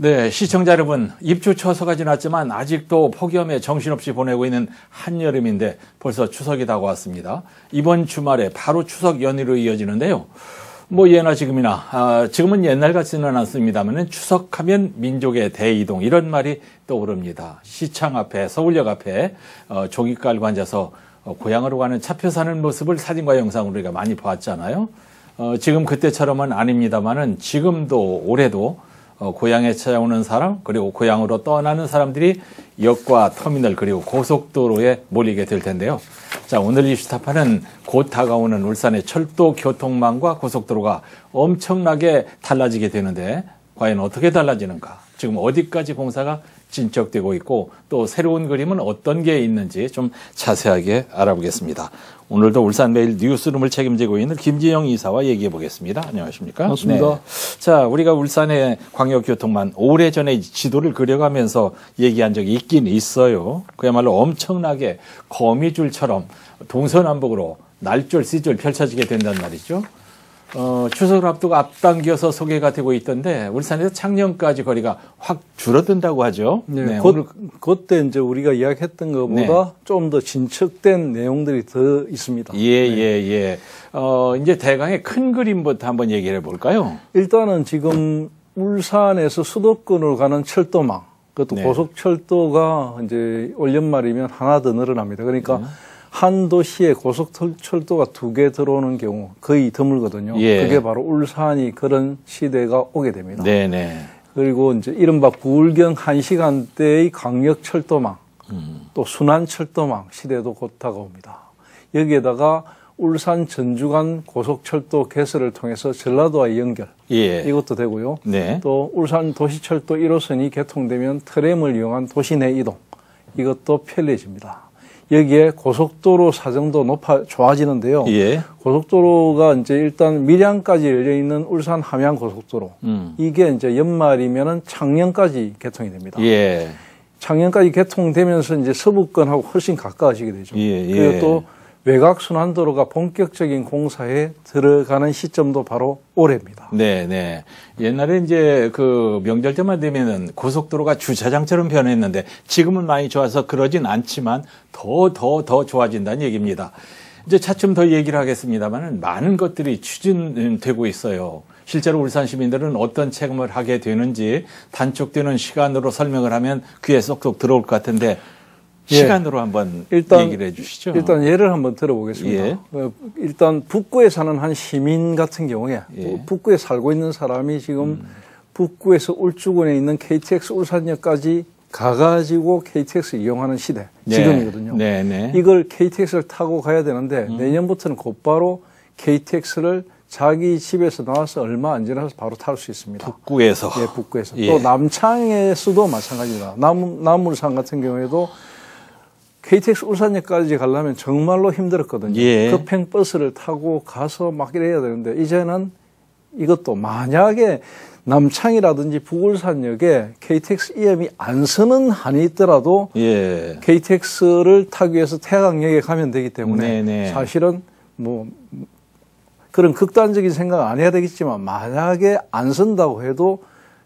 네, 시청자 여러분, 입주 처서가 지났지만 아직도 폭염에 정신없이 보내고 있는 한여름인데 벌써 추석이 다가왔습니다. 이번 주말에 바로 추석 연휴로 이어지는데요. 뭐 예나 지금이나 지금은 옛날 같지는 않습니다만 추석하면 민족의 대이동 이런 말이 떠오릅니다. 시청 앞에 서울역 앞에 종이 깔고 앉아서 고향으로 가는 차표 사는 모습을 사진과 영상으로 우리가 많이 보았잖아요. 지금 그때처럼은 아닙니다만은 지금도 올해도 고향에 찾아오는 사람 그리고 고향으로 떠나는 사람들이 역과 터미널 그리고 고속도로에 몰리게 될 텐데요. 자, 오늘 이슈타파는 곧 다가오는 울산의 철도 교통망과 고속도로가 엄청나게 달라지게 되는데 과연 어떻게 달라지는가? 지금 어디까지 공사가 진척되고 있고 또 새로운 그림은 어떤 게 있는지 좀 자세하게 알아보겠습니다. 오늘도 울산매일 뉴스룸을 책임지고 있는 김지영 이사와 얘기해 보겠습니다. 안녕하십니까? 반갑습니다. 네. 자, 우리가 울산의 광역교통망 오래전에 지도를 그려가면서 얘기한 적이 있긴 있어요. 그야말로 엄청나게 거미줄처럼 동서남북으로 날줄 씨줄 펼쳐지게 된단 말이죠. 추석을 앞두고 앞당겨서 소개가 되고 있던데 울산에서 창녕까지 거리가 확 줄어든다고 하죠. 네, 그때 이제 우리가 이야기했던 것보다 좀 더 진척된 내용들이 더 있습니다. 예. 이제 대강의 큰 그림부터 한번 얘기를 해볼까요? 일단은 지금 울산에서 수도권으로 가는 철도망, 그것도 고속철도가 이제 올 연말이면 하나 더 늘어납니다. 그러니까 한 도시에 고속철도가 2개 들어오는 경우 거의 드물거든요. 그게 바로 울산이 그런 시대가 오게 됩니다. 네네. 그리고 이제 이른바 부울경 1시간대의 광역철도망, 또 순환철도망 시대도 곧 다가옵니다. 여기에다가 울산 전주간 고속철도 개설을 통해서 전라도와의 연결, 이것도 되고요. 또 울산 도시철도 1호선이 개통되면 트램을 이용한 도시 내 이동, 이것도 편리해집니다. 여기에 고속도로 사정도 좋아지는데요. 고속도로가 이제 일단 밀양까지 열려있는 울산 함양 고속도로. 이게 이제 연말이면은 창녕까지 개통이 됩니다. 창녕까지 개통되면서 이제 서부권하고 훨씬 가까워지게 되죠. 그리고 또 외곽순환도로가 본격적인 공사에 들어가는 시점도 바로 올해입니다. 네. 옛날에 이제 그 명절 때만 되면은 고속도로가 주차장처럼 변했는데 지금은 많이 좋아서 그러진 않지만 더 좋아진다는 얘기입니다. 이제 차츰 더 얘기를 하겠습니다만은 많은 것들이 추진되고 있어요. 실제로 울산 시민들은 어떤 체험을 하게 되는지 단축되는 시간으로 설명을 하면 귀에 쏙쏙 들어올 것 같은데 시간으로 한번 얘기를 해 주시죠. 일단 예를 한번 들어보겠습니다. 일단 북구에 사는 한 시민 같은 경우에 북구에 살고 있는 사람이 지금 북구에서 울주군에 있는 KTX 울산역까지 가가지고 KTX 이용하는 시대 지금이거든요. 이걸 KTX를 타고 가야 되는데 내년부터는 곧바로 KTX를 자기 집에서 나와서 얼마 안 지나서 바로 탈 수 있습니다. 북구에서. 북구에서. 또 남창에서도 마찬가지입니다. 남울산 같은 경우에도 KTX 울산역까지 가려면 정말로 힘들었거든요. 급행버스를 타고 가서 막 이래야 되는데 이제는 이것도 만약에 남창이라든지 북울산역에 KTX 이음이 안 서는 한이 있더라도 KTX를 타기 위해서 태강역에 가면 되기 때문에 사실은 뭐 그런 극단적인 생각 안 해야 되겠지만 만약에 안 선다고 해도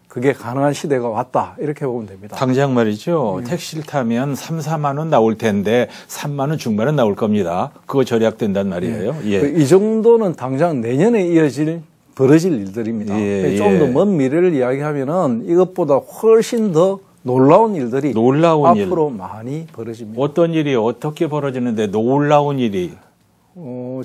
그게 가능한 시대가 왔다 이렇게 보면 됩니다. 당장 말이죠. 택시를 타면 3, 4만 원 나올 텐데 3만 원 중반은 나올 겁니다. 그거 절약된단 말이에요. 이 정도는 당장 내년에 벌어질 일들입니다. 좀 더 먼 미래를 이야기하면은 이것보다 훨씬 더 놀라운 일들이 앞으로 많이 벌어집니다. 어떤 일이 어떻게 벌어지는데 놀라운 일이?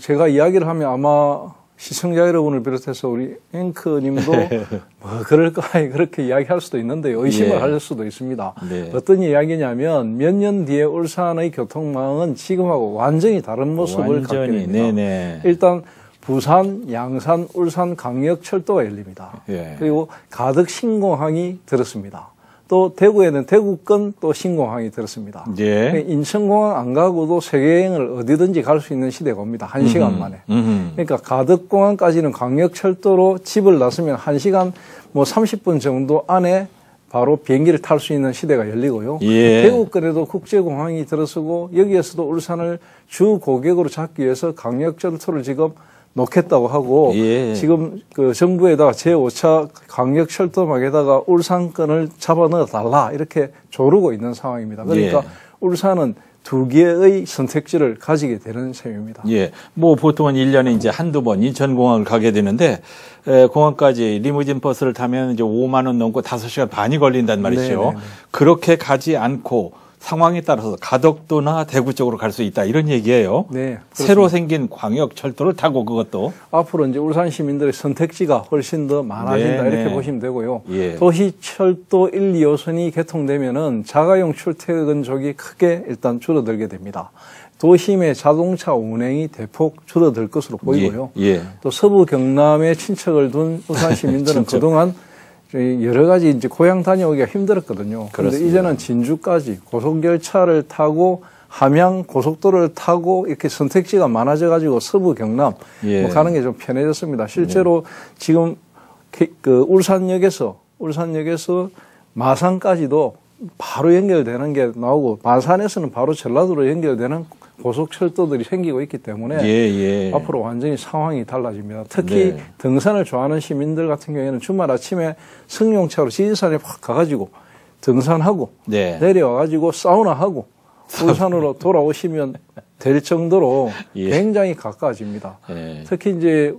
제가 이야기를 하면 아마 시청자 여러분을 비롯해서 우리 앵커님도 뭐 그럴까 그렇게 이야기할 수도 있는데 의심을 할 수도 있습니다. 어떤 이야기냐면 몇 년 뒤에 울산의 교통망은 지금하고 완전히 다른 모습을 갖게 됩니다. 일단 부산, 양산, 울산 광역철도가 열립니다. 그리고 가덕 신공항이 들었습니다. 또 대구에는 대구권 또 신공항이 들었습니다. 인천공항 안 가고도 세계여행을 어디든지 갈 수 있는 시대가 옵니다. 1시간 만에. 그러니까 가덕공항까지는 광역철도로 집을 나서면 1시간 뭐 30분 정도 안에 바로 비행기를 탈 수 있는 시대가 열리고요. 대구권에도 국제공항이 들어서고 여기에서도 울산을 주 고객으로 잡기 위해서 광역철도를 지금 놓겠다고 하고 예. 지금 그 정부에다가 제5차 광역철도망에다가 울산권을 잡아넣어 달라 이렇게 조르고 있는 상황입니다. 그러니까 예. 울산은 2개의 선택지를 가지게 되는 셈입니다. 예. 뭐 보통은 1년에 이제 한두 번 인천공항을 가게 되는데 공항까지 리무진 버스를 타면 이제 5만 원 넘고 5시간 반이 걸린단 말이죠. 네네네. 그렇게 가지 않고 상황에 따라서 가덕도나 대구 쪽으로 갈 수 있다 이런 얘기예요. 네. 새로 생긴 광역철도를 타고 그것도 앞으로 이제 울산 시민들의 선택지가 훨씬 더 많아진다 네, 이렇게 네. 보시면 되고요. 예. 도시철도 1, 2호선이 개통되면은 자가용 출퇴근족이 크게 일단 줄어들게 됩니다. 도심의 자동차 운행이 대폭 줄어들 것으로 보이고요. 예. 예. 또 서부 경남에 친척을 둔 울산 시민들은 친척. 그동안 여러 가지 이제 고향 다녀오기가 힘들었거든요. 그런데 그렇습니다. 이제는 진주까지 고속열차를 타고 함양 고속도로를 타고 이렇게 선택지가 많아져 가지고 서부 경남 예. 뭐 가는 게 좀 편해졌습니다. 실제로 지금 그 울산역에서 마산까지도 바로 연결되는 게 나오고 마산에서는 바로 전라도로 연결되는 고속철도들이 생기고 있기 때문에 예. 앞으로 완전히 상황이 달라집니다. 특히 네. 등산을 좋아하는 시민들 같은 경우에는 주말 아침에 승용차로 지리산에 확 가가지고 등산하고 네. 내려와가지고 사우나하고 울산으로 돌아오시면 될 정도로 예. 굉장히 가까워집니다. 예. 특히 이제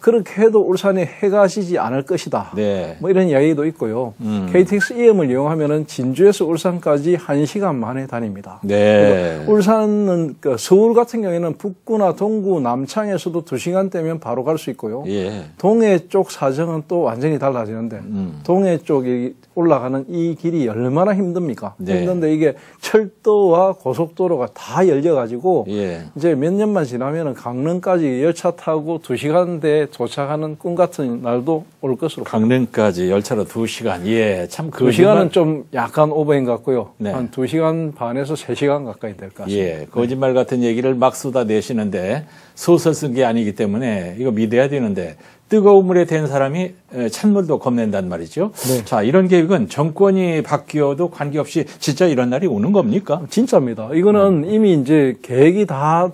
그렇게 해도 울산에 해가 지지 않을 것이다. 네. 뭐 이런 이야기도 있고요. KTX EM을 이용하면은 진주에서 울산까지 1시간 만에 다닙니다. 네. 울산은 서울 같은 경우에는 북구나 동구, 남창에서도 2시간 되면 바로 갈 수 있고요. 예. 동해 쪽 사정은 또 완전히 달라지는데 동해 쪽에 올라가는 이 길이 얼마나 힘듭니까? 네. 힘든데 이게 철도와 고속도로가 다 열려가지고 예. 이제 몇 년만 지나면은 강릉까지 열차 타고 2시간대에 도착하는 꿈 같은 날도 올 것으로 보입니다. 강릉까지 열차로 2시간. 예. 참 2시간은 좀 약간 오버인 것 같고요. 네. 한 2시간 반에서 3시간 가까이 될 것 같습니다. 예. 거짓말 같은 얘기를 막 쏟아내시는데 소설 쓴 게 아니기 때문에 이거 믿어야 되는데 뜨거운 물에 댄 사람이 찬물도 겁낸단 말이죠. 네. 자, 이런 계획은 정권이 바뀌어도 관계없이 진짜 이런 날이 오는 겁니까? 진짜입니다. 이거는 이미 이제 계획이 다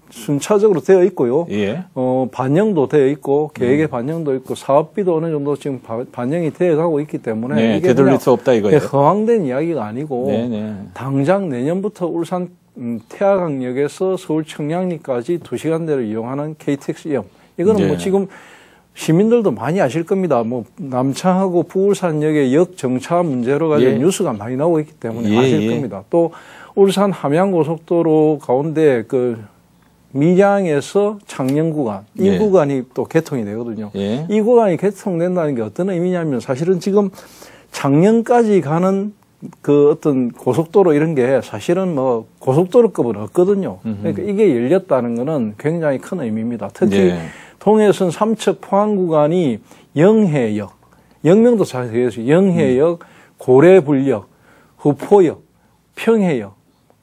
순차적으로 되어 있고요. 예. 반영도 되어 있고 계획의 반영도 있고 사업비도 어느 정도 지금 반영이 되어 가고 있기 때문에 네, 이게 되돌릴 그냥 수 없다 이거예요. 허황된 이야기가 아니고 네네. 당장 내년부터 울산 태화강역에서 서울 청량리까지 2시간대를 이용하는 KTX 이용. 이거는 네. 뭐 지금 시민들도 많이 아실 겁니다. 뭐 남창하고 부울산역의 역 정차 문제로 가지고 예. 뉴스가 많이 나오고 있기 때문에 예, 아실 예. 겁니다. 또 울산 함양고속도로 가운데 그 밀양에서 창녕 구간 이 예. 구간이 또 개통이 되거든요. 예. 이 구간이 개통된다는 게 어떤 의미냐면 사실은 지금 창녕까지 가는 그 어떤 고속도로 이런 게 사실은 뭐 고속도로급은 없거든요. 그러니까 이게 열렸다는 거는 굉장히 큰 의미입니다. 특히 예. 동해선 삼척 포항 구간이 영해역, 영명도 잘 되어있어요. 영해역, 고래불역, 후포역, 평해역,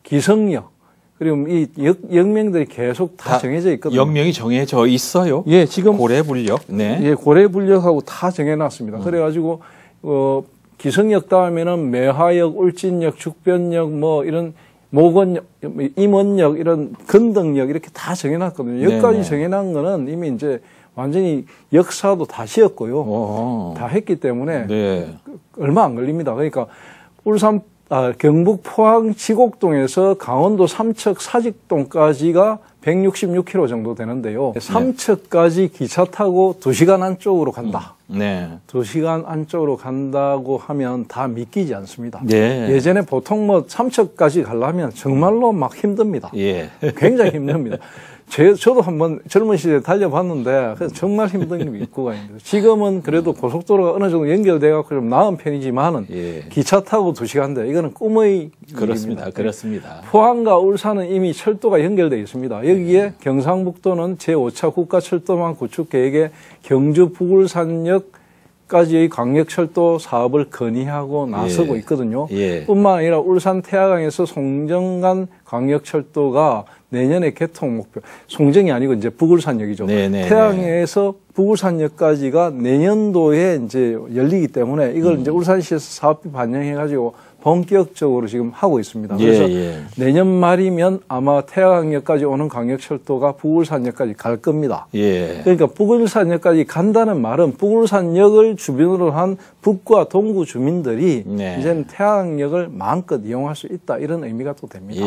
기성역, 그리고 이 역명들이 계속 다 정해져 있거든요. 역명이 정해져 있어요. 예, 지금 고래불역. 네. 예, 고래불역하고 다 정해놨습니다. 그래가지고 기성역 다음에는 매화역, 울진역, 죽변역, 뭐 이런 모건역, 임원역, 이런 건덕역 이렇게 다 정해놨거든요. 여기까지 네네. 정해놓은 거는 이미 이제 완전히 역사도 다 씌었고요. 어. 다 했기 때문에 네. 얼마 안 걸립니다. 그러니까 경북 포항 지곡동에서 강원도 삼척 사직동까지가 166km 정도 되는데요. 삼척까지 기차 타고 2시간 안쪽으로 간다. 네. 2시간 안쪽으로 간다고 하면 다 믿기지 않습니다. 네. 예전에 보통 뭐 삼척까지 가려면 정말로 막 힘듭니다. 예. 굉장히 힘듭니다. 저도 한번 젊은 시절에 달려봤는데 정말 힘든 구간입니다. 지금은 그래도 고속도로가 어느 정도 연결돼갖고 좀 나은 편이지만은 예. 기차 타고 2시간대 이거는 꿈의 그렇습니다. 일입니다. 그렇습니다. 포항과 울산은 이미 철도가 연결되어 있습니다. 여기에 경상북도는 제5차 국가철도망 구축 계획에 경주 부굴산역까지의 광역철도 사업을 건의하고 나서고 예. 있거든요. 예. 뿐만 아니라 울산 태화강에서 송정간 광역철도가 내년에 개통 목표, 송정이 아니고 이제 부굴산역이죠. 네네. 태양에서 부굴산역까지가 내년도에 이제 열리기 때문에 이걸 이제 울산시에서 사업비 반영해가지고 본격적으로 지금 하고 있습니다. 그래서 내년 말이면 아마 태화강역까지 오는 광역철도가 북울산역까지 갈 겁니다. 그러니까 북울산역까지 간다는 말은 북울산역을 주변으로 한 북과 동구 주민들이 이제는 태화강역을 마음껏 이용할 수 있다, 이런 의미가 또 됩니다.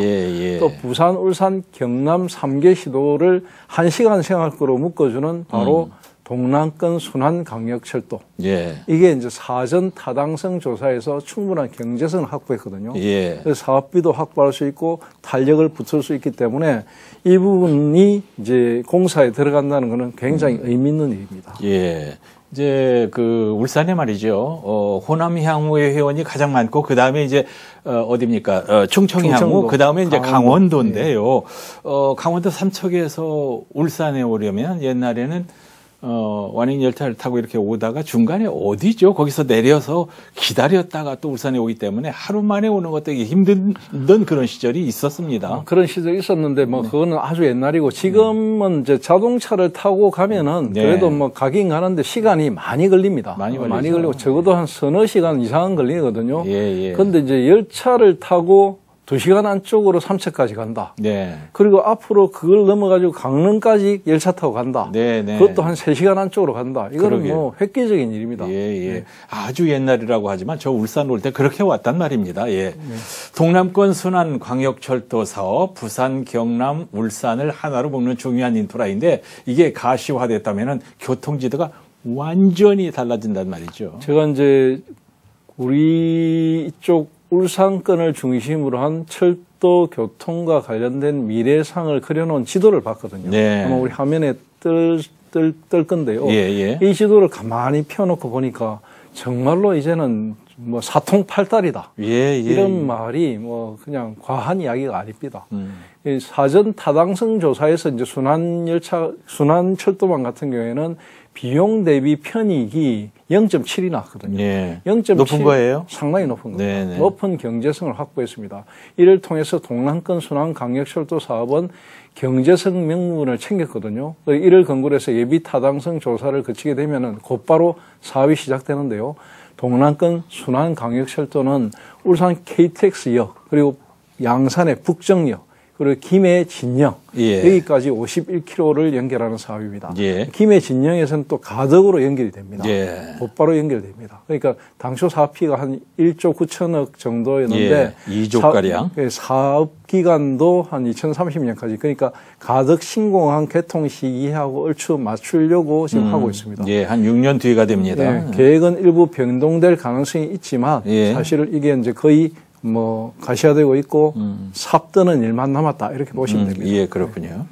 또 부산, 울산, 경남 3개 시도를 1시간 생활거로 묶어주는 바로 동남권 순환광역철도. 이게 이제 사전 타당성 조사에서 충분한 경제성을 확보했거든요. 그래서 사업비도 확보할 수 있고 탄력을 붙일 수 있기 때문에 이 부분이 이제 공사에 들어간다는 것은 굉장히 의미 있는 일입니다. 이제 그 울산에 말이죠. 호남 향후의 회원이 가장 많고 그 다음에 이제 어디입니까? 충청 향후, 그 다음에 이제 강원도인데요. 강원도 삼척에서 울산에 오려면 옛날에는 완행 열차를 타고 이렇게 오다가 중간에 어디죠? 거기서 내려서 기다렸다가 또 울산에 오기 때문에 하루 만에 오는 것도 힘든 그런 시절이 있었습니다. 그런 시절이 있었는데 뭐 그거는 아주 옛날이고 지금은 이제 자동차를 타고 가면은 그래도 뭐 가긴 가는데 시간이 많이 걸립니다. 많이 걸리고 적어도 한 서너 시간 이상은 걸리거든요. 그런데 이제 열차를 타고 2시간 안쪽으로 삼척까지 간다. 그리고 앞으로 그걸 넘어가지고 강릉까지 열차 타고 간다. 그것도 한 3시간 안쪽으로 간다. 이거는 뭐 획기적인 일입니다. 아주 옛날이라고 하지만 저 울산 올 때 그렇게 왔단 말입니다. 동남권 순환 광역철도 사업, 부산, 경남, 울산을 하나로 묶는 중요한 인프라인데 이게 가시화됐다면은 교통지도가 완전히 달라진단 말이죠. 제가 이제 우리 이쪽 울산권을 중심으로 한 철도 교통과 관련된 미래상을 그려놓은 지도를 봤거든요. 아마 우리 화면에 뜰 건데요. 이 지도를 가만히 펴놓고 보니까 정말로 이제는 뭐 사통팔달이다. 이런 말이 뭐 그냥 과한 이야기가 아닙니다. 사전 타당성 조사에서 이제 순환철도망 같은 경우에는 비용 대비 편익이 0.7이 났거든요. 0.7 높은 거예요? 상당히 높은 겁니다. 높은 경제성을 확보했습니다. 이를 통해서 동남권 순환 강역철도 사업은 경제성 명분을 챙겼거든요. 이를 근거로 해서 예비 타당성 조사를 거치게 되면은 곧바로 사업이 시작되는데요. 동남권 순환 강역철도는 울산 KTX역, 그리고 양산의 북정역, 그리고 김해 진영, 여기까지 51km를 연결하는 사업입니다. 김해 진영에서는 또 가덕으로 연결이 됩니다. 곧바로 연결됩니다. 그러니까 당초 사업비가 한 1조 9천억 정도였는데 2조가량. 사업 기간도 한 2030년까지, 그러니까 가덕 신공항 개통 시기하고 얼추 맞추려고 지금 하고 있습니다. 한 6년 뒤가 됩니다. 계획은 일부 변동될 가능성이 있지만 사실 이게 이제 거의 뭐 가시화되고 있고 삽드는 일만 남았다, 이렇게 보시면 됩니다. 그렇군요.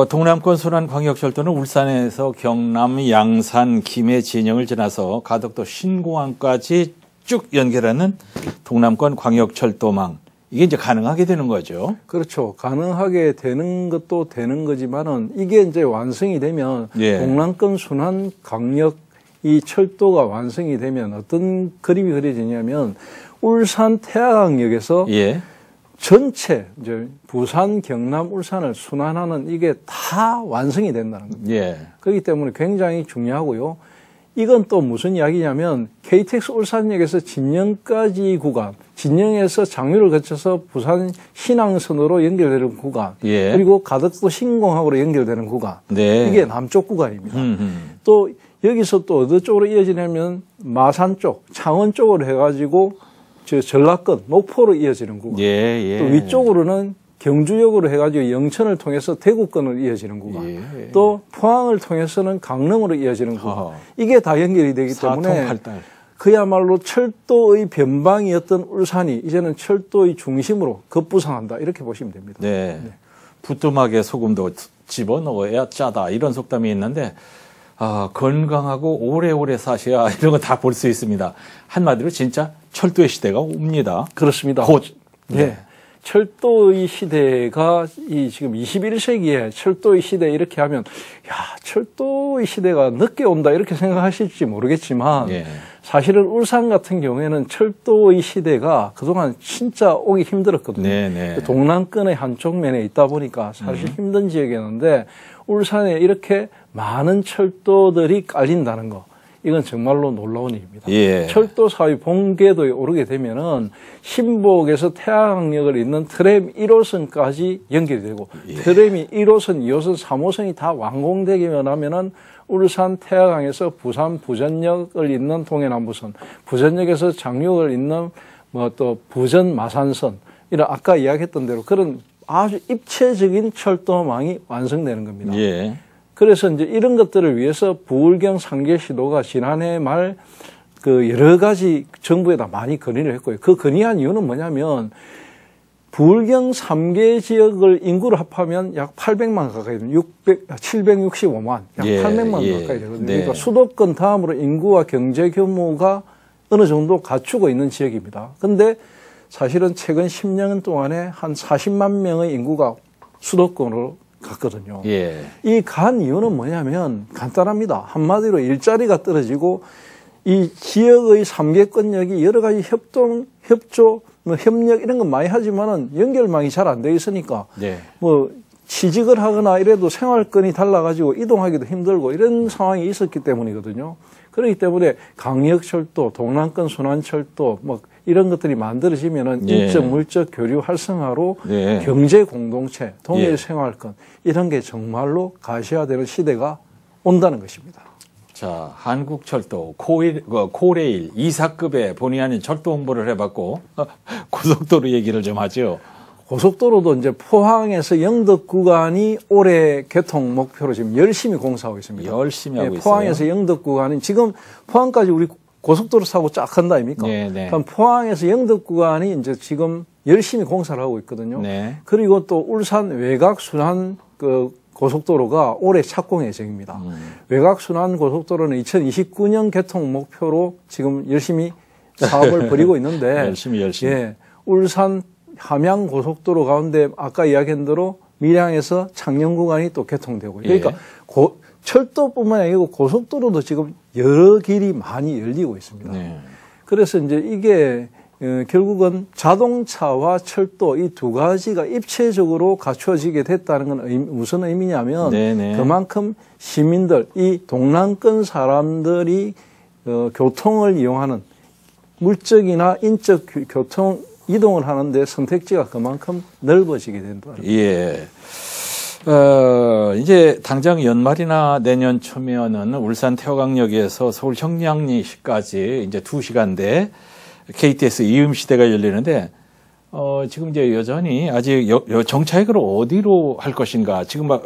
동남권 순환 광역철도는 울산에서 경남, 양산, 김해 진영을 지나서 가덕도 신공항까지 쭉 연결하는 동남권 광역철도망. 이게 이제 가능하게 되는 거죠. 그렇죠. 가능하게 되는 것도 되는 거지만은 이게 이제 완성이 되면 동남권 순환 광역 이 철도가 완성이 되면 어떤 그림이 그려지냐면 울산 태화강역에서 전체 이제 부산, 경남, 울산을 순환하는 이게 다 완성이 된다는 겁니다. 그렇기 때문에 굉장히 중요하고요. 이건 또 무슨 이야기냐면 KTX 울산역에서 진영까지 구간, 진영에서 장유를 거쳐서 부산 신항선으로 연결되는 구간, 그리고 가덕도 신공항으로 연결되는 구간, 이게 남쪽 구간입니다. 또 여기서 또 어느 쪽으로 이어지냐면 마산 쪽, 창원 쪽으로 해가지고 전라권, 목포로 이어지는 구간. 또 위쪽으로는 경주역으로 해가지고 영천을 통해서 대구권으로 이어지는 구간. 또 포항을 통해서는 강릉으로 이어지는 구간. 이게 다 연결이 되기 때문에 그야말로 철도의 변방이었던 울산이 이제는 철도의 중심으로 급부상한다, 이렇게 보시면 됩니다. 부뚜막에 소금도 집어넣어야 짜다, 이런 속담이 있는데 건강하고 오래오래 사셔야 이런 거 다 볼 수 있습니다. 한마디로 진짜 철도의 시대가 옵니다. 그렇습니다. 곧. 철도의 시대가 이 지금 21세기에 철도의 시대 이렇게 하면 철도의 시대가 늦게 온다 이렇게 생각하실지 모르겠지만 사실은 울산 같은 경우에는 철도의 시대가 그동안 진짜 오기 힘들었거든요. 동남권의 한쪽 면에 있다 보니까 사실 힘든 지역이었는데 울산에 이렇게 많은 철도들이 깔린다는 거, 이건 정말로 놀라운 일입니다. 예. 철도 사의 본궤도에 오르게 되면은 신복에서 태화강역을 잇는 트램 1호선까지 연결이 되고 예. 트램이 1호선, 2호선, 3호선이 다 완공되기만 하면은 울산 태화강에서 부산 부전역을 잇는 동해남부선, 부전역에서 장육을 잇는 뭐 또 부전 마산선 이런 아까 이야기했던 대로 그런 아주 입체적인 철도망이 완성되는 겁니다. 예. 그래서 이제 이런 것들을 위해서 부울경 3개 시도가 지난해 말 그 여러 가지 정부에다 많이 건의를 했고요. 그 건의한 이유는 뭐냐면 부울경 3개 지역을 인구를 합하면 약 800만 가까이 됩니다. 765만, 약 예, 800만 예. 가까이 되거든요. 네. 그러니까 수도권 다음으로 인구와 경제 규모가 어느 정도 갖추고 있는 지역입니다. 그런데 사실은 최근 10년 동안에 한 40만 명의 인구가 수도권으로 갔거든요. 예. 이 간 이유는 뭐냐면 간단합니다. 한마디로 일자리가 떨어지고 이 지역의 3개권역이 여러 가지 협동, 협조, 뭐 협력 이런 건 많이 하지만은 연결망이 잘 안 돼 있으니까 네. 뭐 취직을 하거나 이래도 생활권이 달라가지고 이동하기도 힘들고 이런 상황이 있었기 때문이거든요. 그렇기 때문에 강력철도, 동남권 순환철도 뭐 이런 것들이 만들어지면은 예. 인적, 물적 교류 활성화로 예. 경제 공동체, 동해 예. 생활권 이런 게 정말로 가시화되는 시대가 온다는 것입니다. 자, 한국철도 코레일 2사급에 본의 아닌 철도 홍보를 해봤고 고속도로 얘기를 좀 하죠. 고속도로도 이제 포항에서 영덕 구간이 올해 개통 목표로 지금 열심히 공사하고 있습니다. 열심히 하고 있어요. 포항에서 영덕 구간이 지금 포항까지 우리 고속도로 사고 쫙 한다 아닙니까? 네, 네. 그럼 포항에서 영덕 구간이 이제 지금 열심히 공사를 하고 있거든요. 네. 그리고 또 울산 외곽 순환 그 고속도로가 올해 착공 예정입니다. 외곽 순환 고속도로는 2029년 개통 목표로 지금 열심히 사업을 벌이고 있는데 열심히. 예, 울산 함양 고속도로 가운데 아까 이야기한 대로 밀양에서 창녕 구간이 또 개통되고 그러니까 예. 철도뿐만 아니고 고속도로도 지금 여러 길이 많이 열리고 있습니다. 네. 그래서 이제 이게 결국은 자동차와 철도 이 두 가지가 입체적으로 갖춰지게 됐다는 건 무슨 의미냐면 네네. 그만큼 시민들, 이 동남권 사람들이 교통을 이용하는 물적이나 인적 교통 이동을 하는데 선택지가 그만큼 넓어지게 된다. 예. 이제 당장 연말이나 내년 초면은 울산 태화강역에서 서울 청량리시까지 이제 2시간대 KTX 이음시대가 열리는데, 지금 이제 여전히 아직 정차액을 어디로 할 것인가. 지금 막,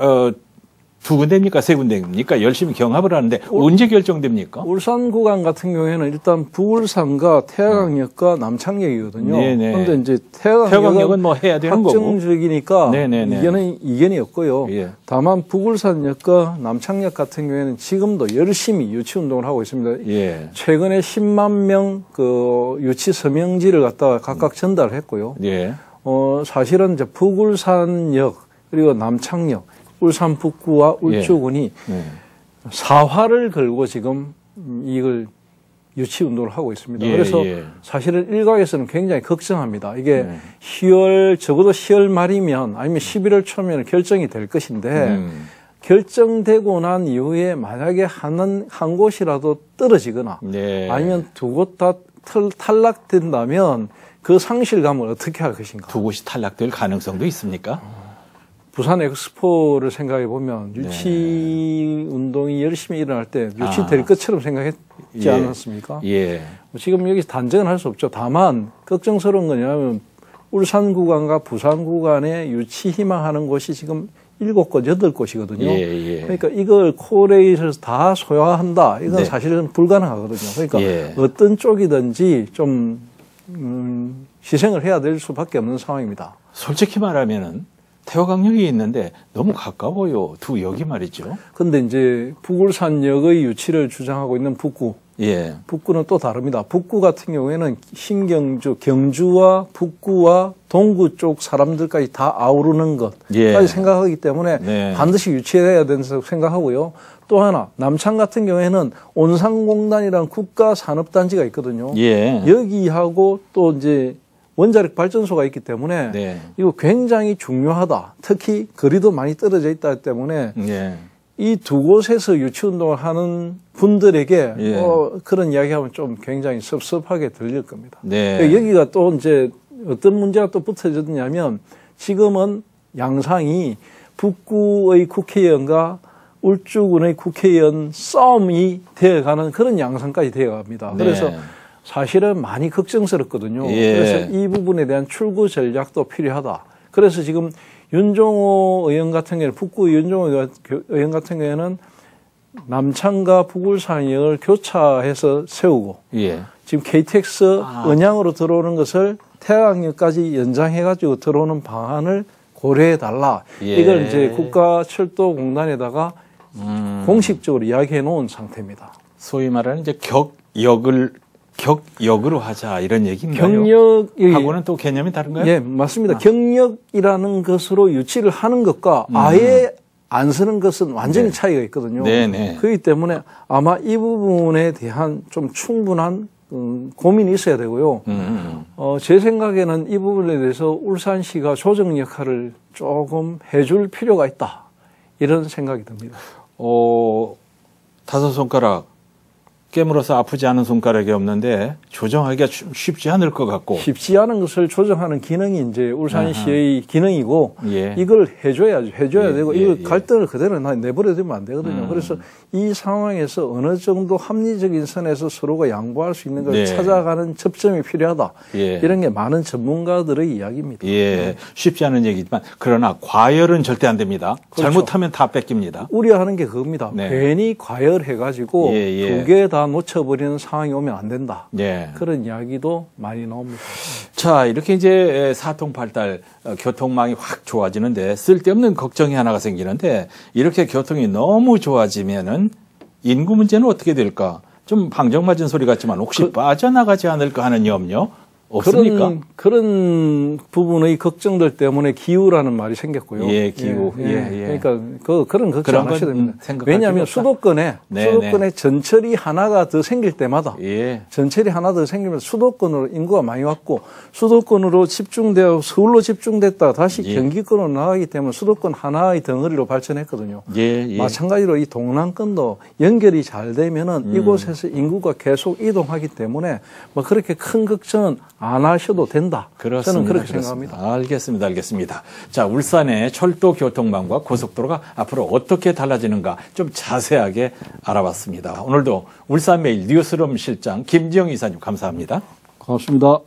2군데입니까? 3군데입니까? 열심히 경합을 하는데 언제 결정됩니까? 울산 구간 같은 경우에는 일단 부울산과 태화강역과 남창역이거든요. 그런데 이제 태화강역은 뭐 해야 되는 거고. 확정적이니까 네네네. 이견이 없고요. 예. 다만 부울산역과 남창역 같은 경우에는 지금도 열심히 유치 운동을 하고 있습니다. 예. 최근에 10만 명 그 유치 서명지를 갖다가 각각 전달을 했고요. 예. 사실은 이제 북울산역 그리고 남창역 울산 북구와 울주군이 사활을 걸고 지금 이걸 유치 운동을 하고 있습니다. 그래서 사실은 일각에서는 굉장히 걱정합니다. 이게 10월, 적어도 10월 말이면 아니면 11월 초면 결정이 될 것인데 결정되고 난 이후에 만약에 한 곳이라도 떨어지거나 아니면 두 곳 다 탈락된다면 그 상실감을 어떻게 할 것인가. 두 곳이 탈락될 가능성도 있습니까? 부산 엑스포를 생각해 보면 유치 운동이 열심히 일어날 때 유치될 것처럼 생각했지 않았습니까? 예. 지금 여기서 단정은 할 수 없죠. 다만 걱정스러운 거냐면 울산 구간과 부산 구간에 유치 희망하는 곳이 지금 7곳, 8곳이거든요. 그러니까 이걸 코레일에서 다 소화한다. 이건 사실은 불가능하거든요. 그러니까 어떤 쪽이든지 좀 희생을 해야 될 수밖에 없는 상황입니다. 솔직히 말하면은 태화강역이 있는데 너무 가까워요. 두 역이 말이죠. 근데 이제 북울산역의 유치를 주장하고 있는 북구. 북구는 또 다릅니다. 북구 같은 경우에는 신경주, 경주와 북구와 동구 쪽 사람들까지 다 아우르는 것까지 생각하기 때문에 반드시 유치해야 된다고 생각하고요. 또 하나, 남창 같은 경우에는 온산공단이라는 국가산업단지가 있거든요. 여기하고 또 이제 원자력 발전소가 있기 때문에 이거 굉장히 중요하다. 특히 거리도 많이 떨어져 있다 때문에 이 두 곳에서 유치운동을 하는 분들에게 예. 그런 이야기하면 좀 굉장히 섭섭하게 들릴 겁니다. 네. 여기가 또 이제 어떤 문제가 또 붙어졌냐면 지금은 양상이 북구의 국회의원과 울주군의 국회의원 싸움이 되어가는 그런 양상까지 되어갑니다. 네. 그래서 사실은 많이 걱정스럽거든요. 예. 그래서 이 부분에 대한 출구 전략도 필요하다. 그래서 지금 윤종호 의원 같은 경우는 북구 윤종호 의원 같은 경우에는 남창과 북울산역을 교차해서 세우고 예. 지금 KTX 언양으로 들어오는 것을 태양역까지 연장해가지고 들어오는 방안을 고려해달라. 예. 이걸 이제 국가철도공단에다가 공식적으로 이야기해 놓은 상태입니다. 소위 말하는 이제 격역으로 하자 이런 얘기인가요? 하고는 또 개념이 다른가요? 예, 맞습니다. 경력이라는 것으로 유치를 하는 것과 아예 안 쓰는 것은 완전히 네. 차이가 있거든요. 네네. 그렇기 때문에 아마 이 부분에 대한 좀 충분한 고민이 있어야 되고요. 제 생각에는 이 부분에 대해서 울산시가 조정 역할을 조금 해줄 필요가 있다. 이런 생각이 듭니다. 다섯 손가락 깨물어서 아프지 않은 손가락이 없는데 조정하기가 쉽지 않을 것 같고. 쉽지 않은 것을 조정하는 기능이 이제 울산시의 기능이고 예. 이걸 해줘야 되고 예, 이걸 예. 갈등을 그대로 내버려두면 안 되거든요. 그래서 이 상황에서 어느 정도 합리적인 선에서 서로가 양보할 수 있는 걸 네. 찾아가는 접점이 필요하다. 예. 이런 게 많은 전문가들의 이야기입니다. 예, 쉽지 않은 얘기지만 그러나 과열은 절대 안 됩니다. 그렇죠. 잘못하면 다 뺏깁니다. 우려하는 게 그겁니다. 네. 괜히 과열해가지고 예, 예. 두 개 다 놓쳐버리는 상황이 오면 안 된다. 예. 그런 이야기도 많이 나옵니다. 자, 이렇게 이제 사통팔달 교통망이 확 좋아지는데 쓸데없는 걱정이 하나가 생기는데 이렇게 교통이 너무 좋아지면은 인구 문제는 어떻게 될까? 좀 방정맞은 소리 같지만 혹시 빠져나가지 않을까 하는 염려 없습니까? 그런 부분의 걱정들 때문에 기후라는 말이 생겼고요. 예, 기후. 예. 그러니까 그런 걱정 안 하셔야 됩니다. 왜냐하면 수도권에 전철이 하나가 더 생길 때마다 전철이 하나 더 생기면서 수도권으로 인구가 많이 왔고 수도권으로 집중되어 서울로 집중됐다가 다시 경기권으로 나가기 때문에 수도권 하나의 덩어리로 발전했거든요. 마찬가지로 이 동남권도 연결이 잘 되면은 이곳에서 인구가 계속 이동하기 때문에 뭐 그렇게 큰 걱정은 안 하셔도 된다. 그렇습니다. 저는 그렇게 생각합니다. 알겠습니다. 자, 울산의 철도 교통망과 고속도로가 앞으로 어떻게 달라지는가 좀 자세하게 알아봤습니다. 오늘도 울산메일 뉴스룸 실장 김지영 이사님 감사합니다. 고맙습니다.